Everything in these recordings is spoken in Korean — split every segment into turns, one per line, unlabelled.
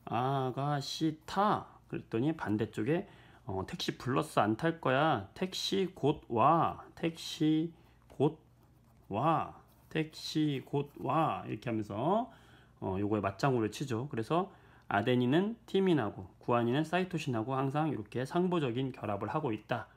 아가씨 타. 그랬더니 반대쪽에 택시 불렀어 안 탈 거야. 택시 곧 와. 택시 곧 와. 택시 곧 와. 이렇게 하면서 요거에 맞장구를 치죠. 그래서 아데닌은 티민하고 구아닌은 사이토신하고 항상 이렇게 상보적인 결합을 하고 있다.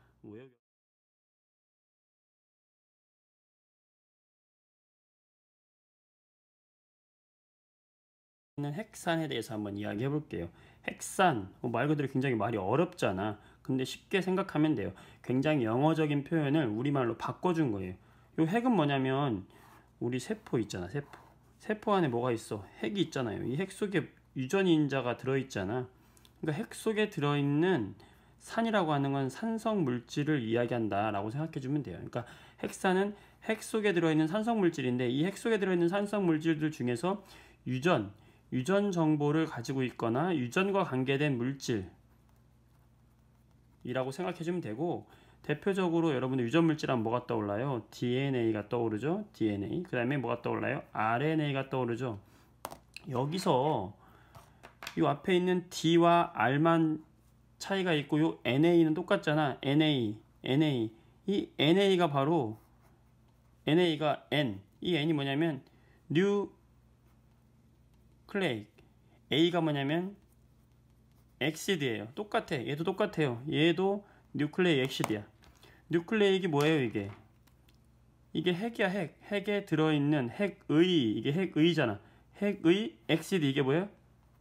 핵산에 대해서 한번 이야기해 볼게요. 핵산 말 그대로 굉장히 말이 어렵잖아. 근데 쉽게 생각하면 돼요. 굉장히 영어적인 표현을 우리말로 바꿔준 거예요. 요 핵은 뭐냐면 우리 세포 있잖아. 세포 안에 뭐가 있어? 핵이 있잖아요. 이 핵 속에 유전인자가 들어있잖아. 그러니까 핵 속에 들어있는 산이라고 하는 건 산성 물질을 이야기한다 라고 생각해 주면 돼요. 그러니까 핵산은 핵 속에 들어있는 산성 물질인데 이 핵 속에 들어있는 산성 물질들 중에서 유전 정보를 가지고 있거나 유전과 관계된 물질이라고 생각해 주면 되고, 대표적으로 여러분들 유전 물질 하면 뭐가 떠올라요? DNA가 떠오르죠. DNA. 그 다음에 뭐가 떠올라요? RNA가 떠오르죠. 여기서 이 앞에 있는 D와 R만 차이가 있고 요 NA는 똑같잖아. NA. 이 NA가 바로 NA가 N. 이 N이 뭐냐면 뉴클레익. A가 뭐냐면 엑시드예요. 똑같아. 얘도 똑같아요. 얘도 뉴클레익 엑시드야. 뉴클레익이 뭐예요, 이게? 이게 핵이야, 핵. 핵에 들어있는 이게 핵의잖아. 핵의 엑시드, 이게 뭐예요?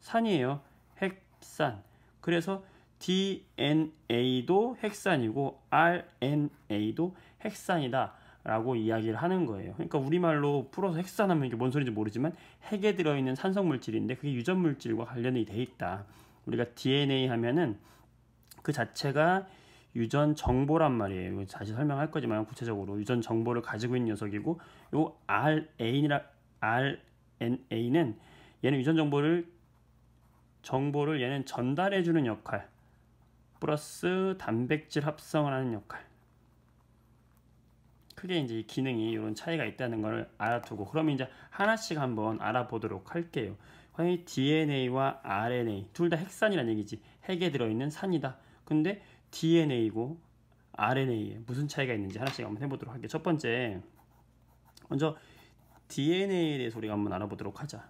산이에요. 핵산. 그래서 DNA도 핵산이고 RNA도 핵산이다 라고 이야기를 하는 거예요. 그러니까 우리말로 풀어서 핵산하면 이게 뭔 소리인지 모르지만 핵에 들어있는 산성물질인데 그게 유전물질과 관련이 돼 있다. 우리가 DNA 하면은 그 자체가 유전 정보란 말이에요. 다시 설명할 거지만 구체적으로 유전 정보를 가지고 있는 녀석이고, 요 RNA는 얘는 유전 정보를 얘는 전달해주는 역할 플러스 단백질 합성을 하는 역할. 크게 이제 이 기능이 이런 차이가 있다는 걸 알아두고, 그러면 이제 하나씩 한번 알아보도록 할게요. 과연 DNA와 RNA 둘 다 핵산이라는 얘기지. 핵에 들어있는 산이다. 근데 DNA고 RNA에 무슨 차이가 있는지 하나씩 한번 해보도록 할게요. 첫 번째, 먼저 DNA에 대해서 우리가 한번 알아보도록 하자.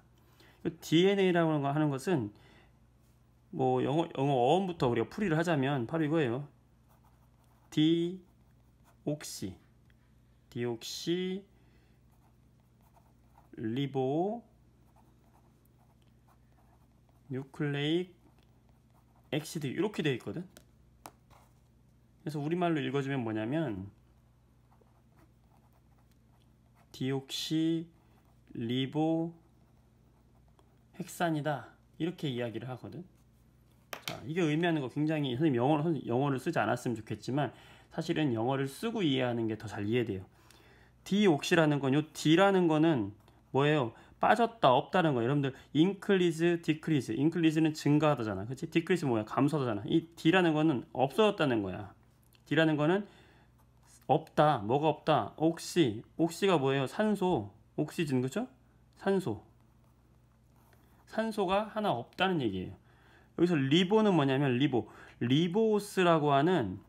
DNA라고 하는 것은 뭐 영어 어원부터 우리가 풀이를 하자면 바로 이거예요. 디옥시 리보 뉴클레익 엑시드 이렇게 되어 있거든. 그래서 우리말로 읽어주면 뭐냐면 디옥시 리보 핵산이다 이렇게 이야기를 하거든. 자, 이게 의미하는 거 굉장히, 선생님 영어를 쓰지 않았으면 좋겠지만 사실은 영어를 쓰고 이해하는 게 더 잘 이해돼요. 디옥시라는 건, 요 D라는 거는 뭐예요? 빠졌다, 없다는 거예요. 여러분들 increase, decrease. increase는 증가하다잖아. 그치? decrease 뭐야? 감소하다잖아. 이 D라는 거는 없어졌다는 거야. D라는 거는 없다. 뭐가 없다? 옥시가 뭐예요? 산소. 옥시즌, 그쵸? 산소가 하나 없다는 얘기예요. 여기서 리보는 뭐냐면 리보스라고 하는,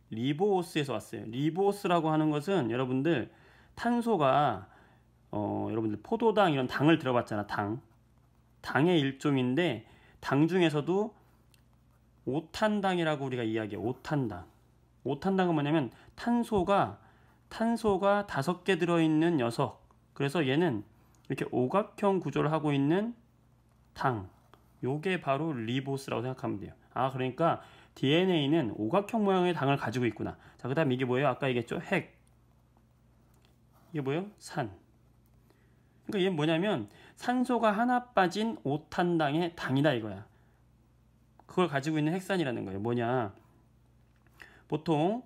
리보스에서 왔어요. 리보스라고 하는 것은 여러분들 탄소가 여러분들 포도당 이런 당을 들어봤잖아. 당의 일종인데 당 중에서도 오탄당이라고 우리가 이야기해요. 오탄당은 뭐냐면 탄소가 5개 들어있는 녀석. 그래서 얘는 이렇게 오각형 구조를 하고 있는 당, 요게 바로 리보스라고 생각하면 돼요. 그러니까 DNA는 오각형 모양의 당을 가지고 있구나. 자, 그 다음 이게 뭐예요? 아까 얘기했죠? 핵. 이게 뭐예요? 산. 그러니까 얘는 뭐냐면 산소가 하나 빠진 오탄당의 당이다 이거야. 그걸 가지고 있는 핵산이라는 거예요. 뭐냐? 보통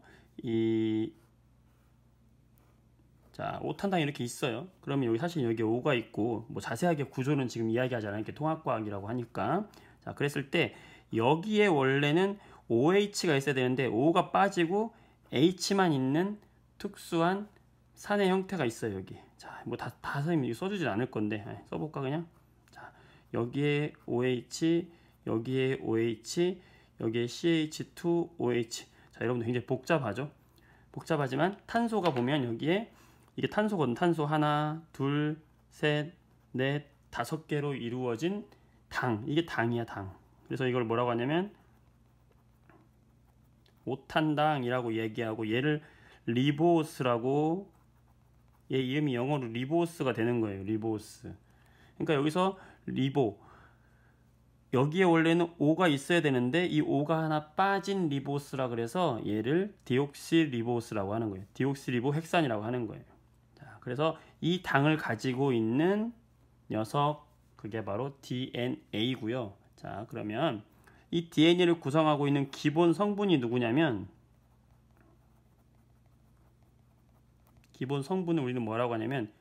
오탄당이 이렇게 있어요. 그러면 여기 사실 여기 O가 있고, 뭐 자세하게 구조는 지금 이야기하지 않을게, 통합과학이라고 하니까. 자, 그랬을 때 여기에 원래는 OH가 있어야 되는데 O가 빠지고 H만 있는 특수한 산의 형태가 있어요, 여기. 자, 뭐 다 선생님이 써주진 않을 건데 써볼까 그냥. 자, 여기에 OH, 여기에 OH, 여기에 CH2OH. 자, 여러분들 굉장히 복잡하죠? 복잡하지만 탄소가 보면 여기에 이게 탄소거든. 탄소 하나, 둘, 셋, 넷, 5개로 이루어진 당. 이게 당이야, 당. 그래서 이걸 뭐라고 하냐면 오탄당이라고 얘기하고 얘를 리보스라고, 얘 이름이 영어로 리보스가 되는 거예요. 리보스. 그러니까 여기서 리보, 여기에 원래는 O가 있어야 되는데 이 O가 하나 빠진 리보스라 그래서 얘를 디옥시리보스라고 하는 거예요. 디옥시리보 헥산이라고 하는 거예요. 자, 그래서 이 당을 가지고 있는 녀석, 그게 바로 DNA고요. 자, 그러면 이 DNA를 구성하고 있는 기본 성분이 누구냐면, 기본 성분을 우리는 뭐라고 하냐면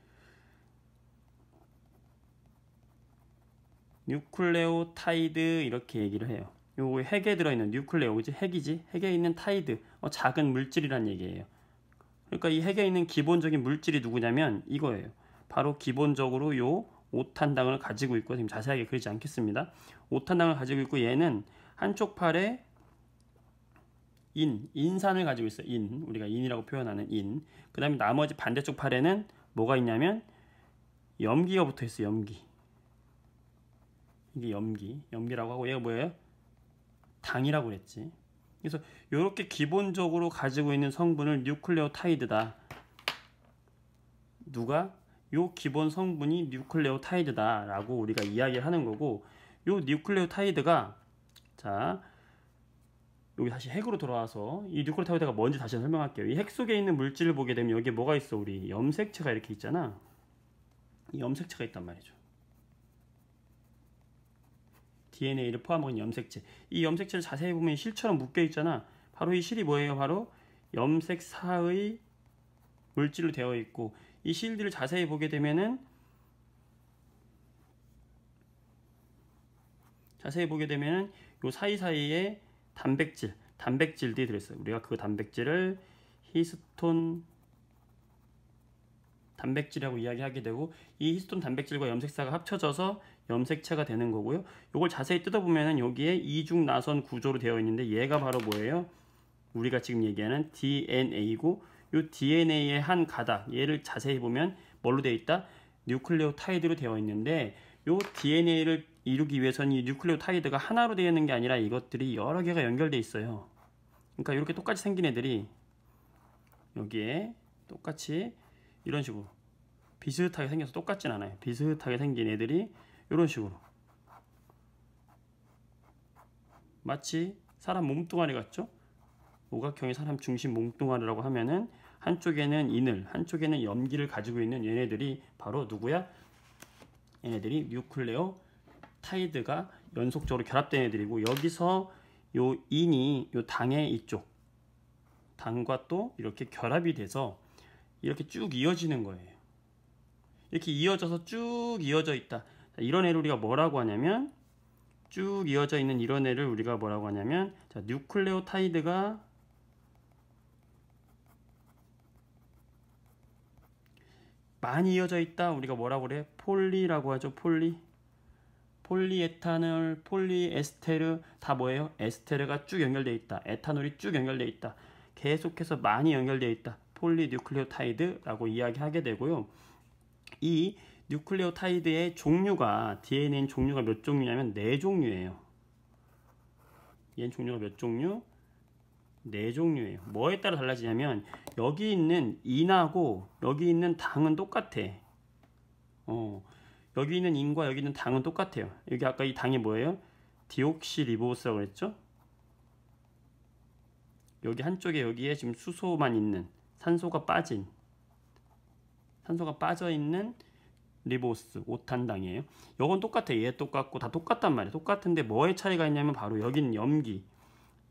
뉴클레오타이드 이렇게 얘기를 해요. 요 핵에 들어있는 뉴클레오, 그지? 핵이지? 핵에 있는 타이드, 작은 물질이란 얘기예요. 그러니까 이 핵에 있는 기본적인 물질이 누구냐면 이거예요. 바로 기본적으로 요 오탄당을 가지고 있고, 지금 자세하게 그리지 않겠습니다. 오탄당을 가지고 있고, 얘는 한쪽 팔에 인산을 가지고 있어요. 우리가 인이라고 표현하는 인. 그 다음에 나머지 반대쪽 팔에는 뭐가 있냐면 염기가 붙어 있어요. 염기. 이게 염기라고 하고, 얘가 뭐예요? 당이라고 그랬지. 그래서 이렇게 기본적으로 가지고 있는 성분을 뉴클레오타이드다. 누가? 요 기본 성분이 뉴클레오타이드다 라고 우리가 이야기를 하는 거고, 요 뉴클레오타이드가, 자, 여기 다시 핵으로 돌아와서 이 뉴클레오타이드가 뭔지 다시 설명할게요. 이 핵 속에 있는 물질을 보게 되면 여기에 뭐가 있어? 우리 염색체가 이렇게 있잖아. 이 염색체가 있단 말이죠. DNA를 포함하고 있는 염색체. 이 염색체를 자세히 보면 실처럼 묶여 있잖아. 바로 이 실이 뭐예요? 바로 염색사의 물질로 되어 있고, 이 실들을 자세히 보게 되면은 요 사이사이에 단백질들이 들어있어요. 우리가 그 단백질을 히스톤 단백질이라고 이야기하게 되고, 이 히스톤 단백질과 염색사가 합쳐져서 염색체가 되는 거고요. 이걸 자세히 뜯어보면 여기에 이중나선 구조로 되어 있는데, 얘가 바로 뭐예요? 우리가 지금 얘기하는 DNA고, 이 DNA의 한 가닥, 얘를 자세히 보면 뭘로 되어 있다? 뉴클레오타이드로 되어 있는데, 이 DNA를 이루기 위해서는 이 뉴클레오타이드가 하나로 되어 있는 게 아니라 이것들이 여러 개가 연결되어 있어요. 그러니까 이렇게 똑같이 생긴 애들이 여기에 똑같이 이런 식으로 비슷하게 생겨서 똑같진 않아요. 비슷하게 생긴 애들이 이런 식으로 마치 사람 몸뚱아리 같죠? 오각형의 사람 중심 몸뚱아리라고 하면은 한쪽에는 인을, 한쪽에는 염기를 가지고 있는 얘네들이 바로 누구야? 얘네들이 뉴클레오타이드가 연속적으로 결합된 애들이고, 여기서 요 인이 요 당의 이쪽 당과 또 이렇게 결합이 돼서 이렇게 쭉 이어지는 거예요. 이렇게 이어져서 쭉 이어져 있다. 이런 애를 우리가 뭐라고 하냐면, 쭉 이어져 있는 이런 애를 우리가 뭐라고 하냐면, 자, 뉴클레오타이드가 많이 이어져 있다. 우리가 뭐라고 그래? 폴리라고 하죠. 폴리에탄올, 폴리에스테르 다 뭐예요? 에스테르가 쭉 연결되어 있다. 에탄올이 쭉 연결되어 있다. 계속해서 많이 연결되어 있다. 폴리뉴클레오타이드라고 이야기하게 되고요. 이 뉴클레오타이드의 종류가, DNA는 종류가 몇 종류냐면 4종류예요. 얘는 종류가 몇 종류? 4종류예요. 뭐에 따라 달라지냐면, 여기 있는 인하고 여기 있는 당은 똑같아. 여기 있는 인과 여기 있는 당은 똑같아요. 여기 아까 이 당이 뭐예요? 디옥시리보스라고 그랬죠? 여기 한쪽에 여기에 지금 수소만 있는, 산소가 빠져 있는 리보스, 오탄당이에요. 이건 똑같아. 얘 똑같고 다 똑같단 말이에요. 똑같은데 뭐의 차이가 있냐면 바로 여기는 염기.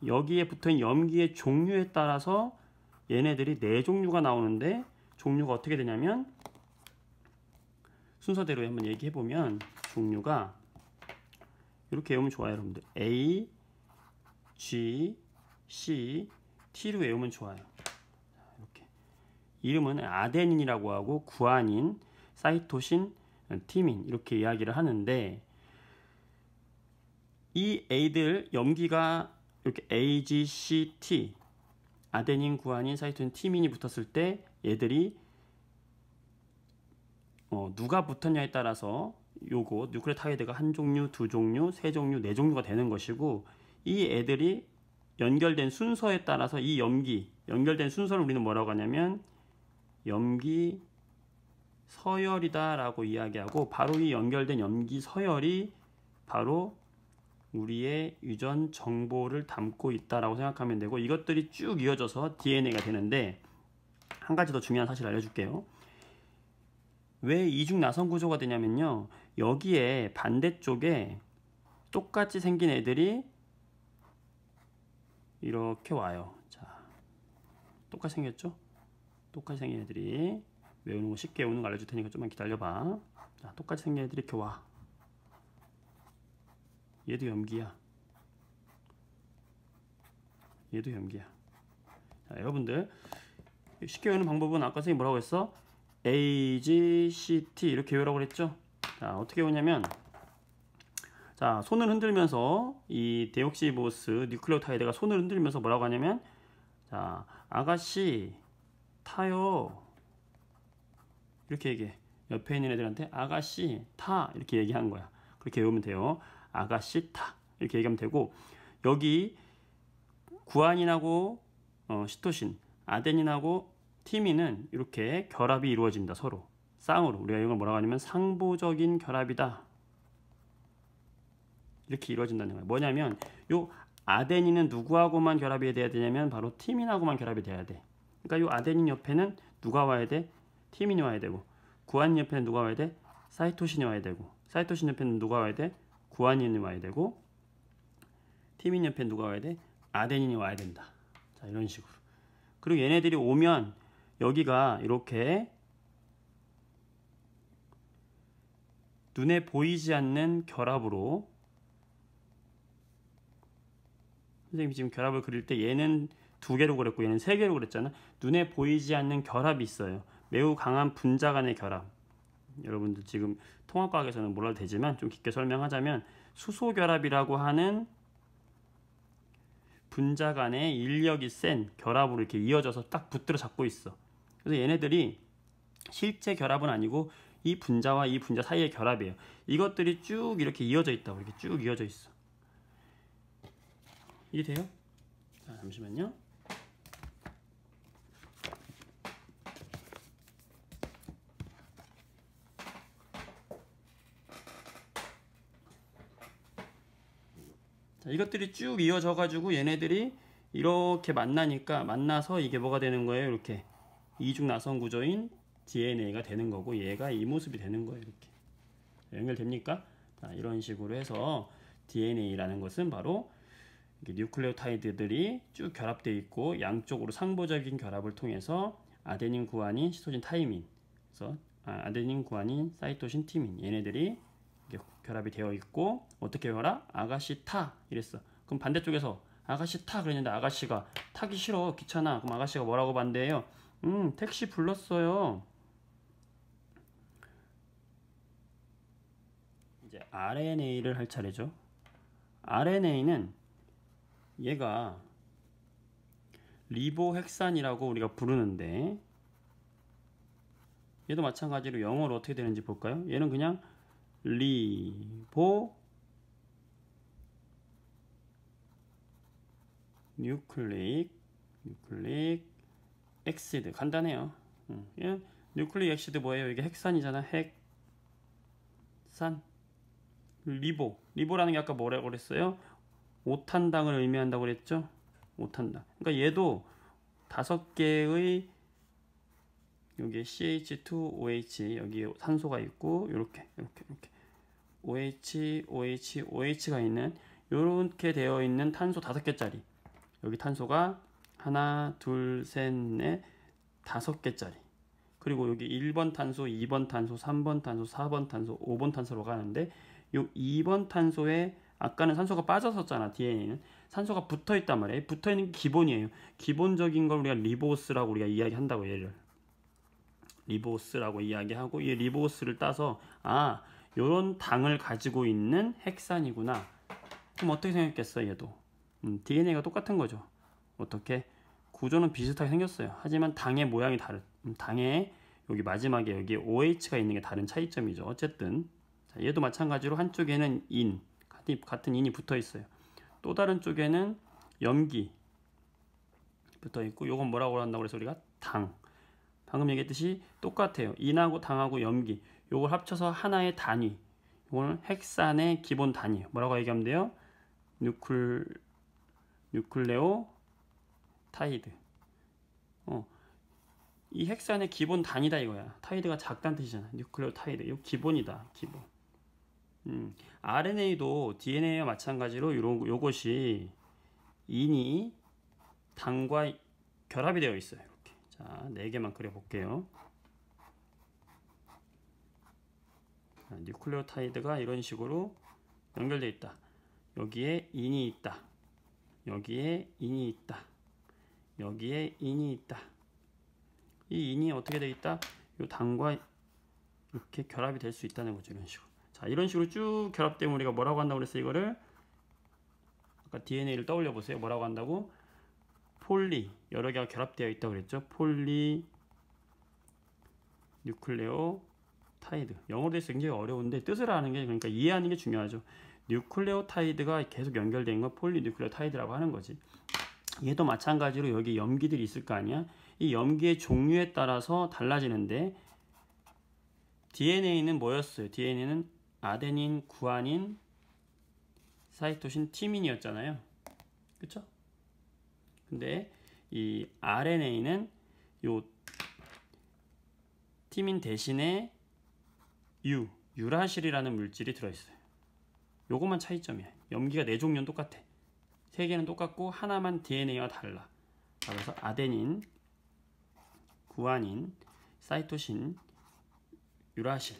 여기에 붙어있는 염기의 종류에 따라서 얘네들이 4종류가 나오는데, 종류가 어떻게 되냐면 순서대로 한번 얘기해보면 종류가 이렇게 외우면 좋아요. 여러분들 A, G, C, T로 외우면 좋아요. 이렇게 이름은 아데닌이라고 하고, 구아닌, 사이토신, 티민 이렇게 이야기를 하는데, 이 A들 염기가 이렇게 A, G, C, T 아데닌, 구아닌, 사이토신, 티민이 붙었을 때 얘들이 누가 붙었냐에 따라서 요거 뉴클레오타이드가 한 종류, 두 종류, 세 종류, 네 종류가 되는 것이고 이 애들이 연결된 순서에 따라서 이 염기 연결된 순서를 우리는 뭐라고 하냐면 염기 서열이다 라고 이야기하고 바로 이 연결된 염기 서열이 바로 우리의 유전 정보를 담고 있다라고 생각하면 되고 이것들이 쭉 이어져서 DNA가 되는데 한 가지 더 중요한 사실 알려줄게요. 왜 이중 나선 구조가 되냐면요. 여기에 반대쪽에 똑같이 생긴 애들이 이렇게 와요. 자, 똑같이 생겼죠? 똑같이 생긴 애들이 외우는 거 쉽게 외우는 거 알려줄 테니까 좀만 기다려봐. 자, 똑같이 생긴 애들이 이렇게 와. 얘도 염기야. 얘도 염기야. 자, 여러분들 쉽게 외우는 방법은 아까 선생님이 뭐라고 했어? A, G, C, T 이렇게 외우라고 그랬죠? 자, 어떻게 외우냐면 자, 손을 흔들면서 이 데옥시보스 뉴클레오타이드가 손을 흔들면서 뭐라고 하냐면 자, 아가씨 타요. 이렇게 얘기해. 옆에 있는 애들한테 아가씨 타 이렇게 얘기하는 거야. 그렇게 외우면 돼요. 아가씨 타 이렇게 얘기하면 되고 여기 구아닌하고 시토신, 아데닌하고 티민은 이렇게 결합이 이루어진다. 서로 쌍으로 우리가 이걸 뭐라고 하냐면 상보적인 결합이다. 이렇게 이루어진다는 거예요. 뭐냐면 요 아데닌은 누구하고만 결합이 돼야 되냐면 바로 티민하고만 결합이 돼야 돼. 그러니까 요 아데닌 옆에는 누가 와야 돼? 티민이 와야 되고 구아닌 옆에는 누가 와야 돼? 사이토신이 와야 되고 사이토신 옆에는 누가 와야 돼? 구아닌이 와야 되고 티민 옆에 누가 와야 돼? 아데닌이 와야 된다. 자, 이런 식으로. 그리고 얘네들이 오면 여기가 이렇게 눈에 보이지 않는 결합으로 선생님이 지금 결합을 그릴 때 얘는 2개로 그렸고 얘는 3개로 그렸잖아. 눈에 보이지 않는 결합이 있어요. 매우 강한 분자 간의 결합. 여러분들 지금 통합과학에서는 몰라도 되지만 좀 깊게 설명하자면 수소결합이라고 하는 분자 간의 인력이 센 결합으로 이렇게 이어져서 딱 붙들어 잡고 있어. 그래서 얘네들이 실제 결합은 아니고 이 분자와 이 분자 사이의 결합이에요. 이것들이 쭉 이렇게 이어져 있다고. 이렇게 쭉 이어져 있어. 이게 돼요? 자, 잠시만요. 자, 이것들이 쭉 이어져 가지고 얘네들이 이렇게 만나서 이게 뭐가 되는 거예요? 이렇게 이중 나선 구조인 DNA가 되는 거고 얘가 이 모습이 되는 거예요. 이렇게 연결됩니까? 자, 이런 식으로 해서 DNA라는 것은 바로 뉴클레오타이드들이 쭉 결합되어 있고 양쪽으로 상보적인 결합을 통해서 아데닌, 구아닌, 시토신, 타이민 그래서 아데닌, 구아닌, 사이토신, 티민 얘네들이 이렇게 결합이 되어 있고 어떻게 외워라? 아가씨 타 이랬어. 그럼 반대쪽에서 아가씨 타 그랬는데 아가씨가 타기 싫어 귀찮아. 그럼 아가씨가 뭐라고 반대해요? 택시 불렀어요. 이제 RNA를 할 차례죠. RNA는 얘가 리보헥산이라고 우리가 부르는데 얘도 마찬가지로 영어로 어떻게 되는지 볼까요? 얘는 그냥 리보 뉴클레익 엑시드 간단해요. 뉴클레익 엑시드 뭐예요? 이게 핵산이잖아. 핵산 리보라는 게 아까 뭐라고 그랬어요? 5탄당을 의미한다고 그랬죠? 5탄당. 그러니까 얘도 5개의 여기 CH2OH 여기 산소가 있고 이렇게 OH가 있는 이렇게 되어 있는 탄소 5개짜리. 여기 탄소가 하나, 둘, 셋, 넷, 5개짜리. 그리고 여기 1번 탄소, 2번 탄소, 3번 탄소, 4번 탄소, 5번 탄소로 가는데 요 2번 탄소에 아까는 산소가 빠졌었잖아. DNA는 산소가 붙어있단 말이에요. 붙어있는 게 기본이에요. 기본적인 걸 우리가 리보스라고 우리가 이야기한다고. 얘를 리보스라고 이야기하고 이 리보스를 따서 요런 당을 가지고 있는 핵산이구나 그럼 어떻게 생겼겠어 얘도? DNA가 똑같은 거죠. 어떻게? 구조는 비슷하게 생겼어요. 하지만 당의 모양이 다른. 당의 여기 마지막에 여기 OH가 있는 게 다른 차이점이죠. 어쨌든 자, 얘도 마찬가지로 한쪽에는 인 같은 인이 붙어 있어요. 또 다른 쪽에는 염기 붙어 있고 요건 뭐라고 한다고 그래서 우리가 당. 방금 얘기했듯이 똑같아요. 인하고 당하고 염기 요걸 합쳐서 하나의 단위. 이거는 헥산의 기본 단위. 뭐라고 얘기하면 돼요? 뉴클레오 타이드. 이 헥산의 기본 단위다 이거야. 타이드가 작다는 뜻이잖아. 뉴클레오 타이드. 이거 기본이다. 기본. RNA도 DNA와 마찬가지로 요것이 인이 당과 결합이 되어 있어요. 이렇게. 자, 4개만 그려 볼게요. 뉴클레오 타이드가 이런 식으로 연결되어 있다. 여기에 인이 있다. 여기에 인이 있다. 여기에 인이 있다. 이 인이 어떻게 되어 있다? 이 당과 이렇게 결합이 될 수 있다는 거죠. 이런 식으로. 자, 이런 식으로 쭉 결합되면 우리가 뭐라고 한다고 그랬어요? 이거를 아까 DNA를 떠올려 보세요. 뭐라고 한다고? 폴리 여러 개가 결합되어 있다고 그랬죠. 폴리 뉴클레오 타이드. 영어로 돼서 굉장히 어려운데 뜻을 아는 게 그러니까 이해하는 게 중요하죠. 뉴클레오 타이드가 계속 연결된 건 폴리 뉴클레오 타이드라고 하는 거지. 얘도 마찬가지로 여기 염기들이 있을 거 아니야. 이 염기의 종류에 따라서 달라지는데 DNA는 뭐였어요? DNA는 아데닌, 구아닌, 사이토신, 티민이었잖아요. 그쵸? 근데 이 RNA는 요 티민 대신에 유라실이라는 물질이 들어있어요. 요것만 차이점이야. 염기가 4종류는 똑같아. 3개는 똑같고 하나만 DNA와 달라. 그래서 아데닌, 구아닌, 사이토신, 유라실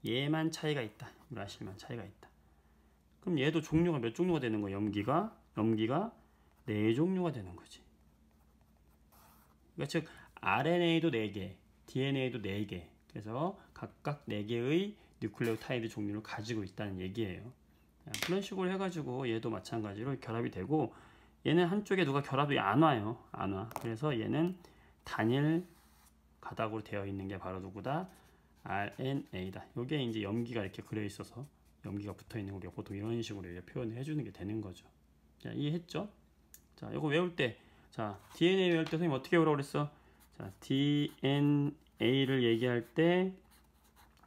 얘만 차이가 있다. 유라실만 차이가 있다. 그럼 얘도 종류가 몇 종류가 되는 거야? 염기가 4종류가 되는 거지. 그러니까 즉 RNA도 4개, DNA도 4개. 그래서 각각 4개의 뉴클레오타이드 종류를 가지고 있다는 얘기예요. 그런 식으로 해가지고 얘도 마찬가지로 결합이 되고 얘는 한쪽에 누가 결합이 안 와요. 안 와. 그래서 얘는 단일 가닥으로 되어 있는 게 바로 누구다? RNA다. 요게 이제 염기가 이렇게 그려 있어서 염기가 붙어 있는 거 우리가 보통 이런 식으로 표현을 해주는 게 되는 거죠. 자, 이해했죠? 자, 이거 외울 때, 자, DNA 외울 때 선생님 어떻게 외우라고 그랬어? 자, DNA를 얘기할 때,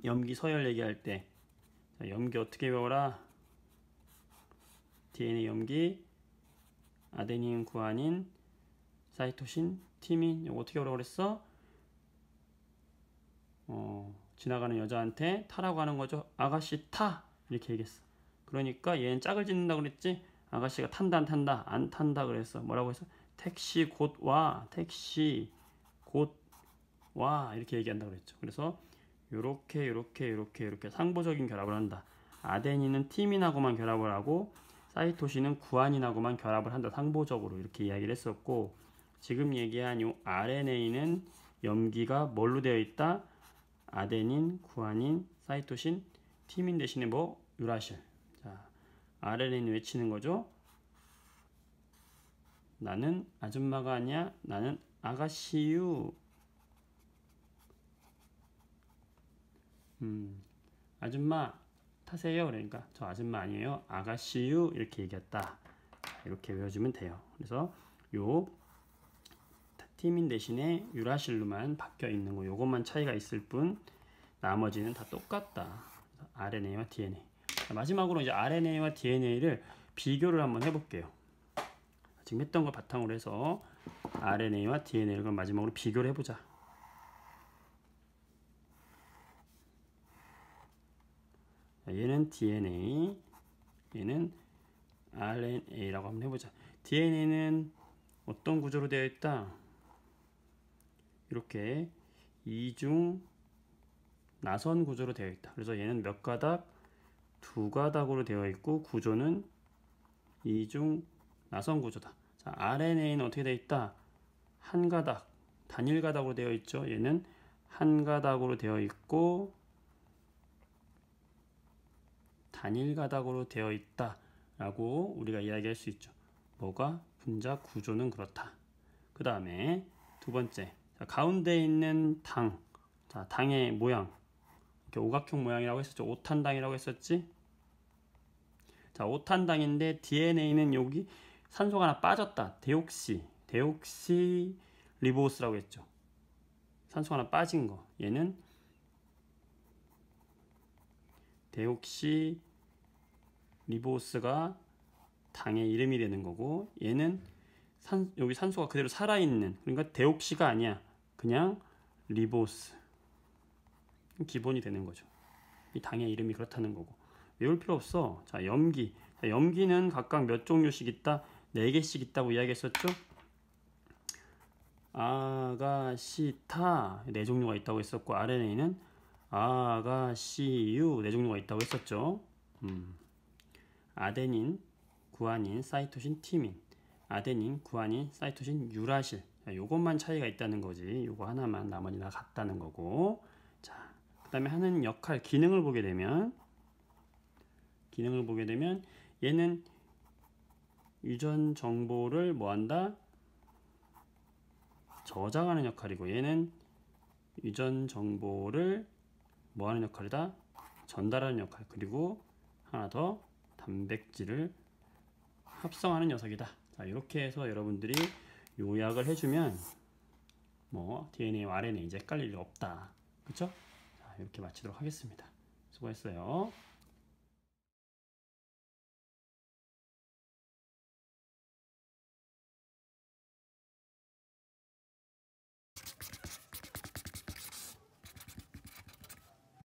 염기 서열 얘기할 때, 자, 염기 어떻게 외워라? DNA 염기, 아데닌, 구아닌, 사이토신, 티민, 이거 어떻게 외우라고 그랬어? 지나가는 여자한테 타라고 하는 거죠. 아가씨 타! 이렇게 얘기했어. 그러니까 얘는 짝을 짓는다고 그랬지? 아가씨가 탄다 안 탄다 안 탄다 그랬어. 뭐라고 했어? 택시 곧 와. 택시 곧 와. 이렇게 얘기한다고 그랬죠. 그래서 요렇게 상보적인 결합을 한다. 아데닌은 티민하고만 결합을 하고 사이토신은 구아닌하고만 결합을 한다. 상보적으로 이렇게 이야기를 했었고 지금 얘기한 요 RNA는 염기가 뭘로 되어 있다? 아데닌, 구아닌, 사이토신, 티민 대신에 뭐? 유라실. 자, RNA는 외치는 거죠. 나는 아줌마가 아니야. 나는 아가씨유. 아줌마 타세요. 그러니까 저 아줌마 아니에요. 아가씨유. 이렇게 얘기했다. 이렇게 외워주면 돼요. 그래서 요 티민 대신에 유라실로만 바뀌어 있는 거 요것만 차이가 있을 뿐 나머지는 다 똑같다. RNA와 DNA. 자, 마지막으로 이제 RNA와 DNA를 비교를 한번 해볼게요. 지금 했던 걸 바탕으로 해서 RNA와 DNA를 마지막으로 비교를 해보자. 자, 얘는 DNA, 얘는 RNA라고 한번 해보자. DNA는 어떤 구조로 되어 있다? 이렇게 이중 나선 구조로 되어 있다. 그래서 얘는 몇 가닥? 2가닥으로 되어 있고 구조는 이중 나선 구조다. 자, RNA는 어떻게 되어 있다? 한 가닥, 단일 가닥으로 되어 있죠. 얘는 한 가닥으로 되어 있고 단일 가닥으로 되어 있다 라고 우리가 이야기할 수 있죠. 뭐가? 분자 구조는 그렇다. 그 다음에 두 번째, 자, 가운데 있는 당, 자, 당의 모양, 이렇게 오각형 모양이라고 했었죠. 오탄당이라고 했었지. 자, 오탄당인데 DNA는 여기 산소가 하나 빠졌다. 데옥시 리보스라고 했죠. 산소가 하나 빠진 거. 얘는 데옥시 리보스가 당의 이름이 되는 거고, 얘는 여기 산소가 그대로 살아있는, 그러니까 데옥시가 아니야. 그냥 리보스. 기본이 되는 거죠. 이 당의 이름이 그렇다는 거고. 외울 필요 없어. 자, 염기. 자, 염기는 각각 몇 종류씩 있다? 4개씩 있다고 이야기했었죠? 아가시타 4종류가 있다고 했었고, RNA는 아가시유 4종류가 있다고 했었죠. 아데닌, 구아닌, 사이토신, 티민. 아데닌, 구아닌, 사이토신, 유라실. 자, 요것만 차이가 있다는 거지. 요거 하나만, 나머지 다 같다는 거고. 자, 그 다음에 하는 역할, 기능을 보게 되면 얘는 유전 정보를 뭐한다? 저장하는 역할이고, 얘는 유전 정보를 뭐하는 역할이다? 전달하는 역할. 그리고 하나 더, 단백질을 합성하는 녀석이다. 자, 이렇게 해서 여러분들이 요약을 해주면 뭐 DNA와 RNA 이제 헷갈릴 일 없다. 그쵸? 자, 이렇게 마치도록 하겠습니다. 수고했어요.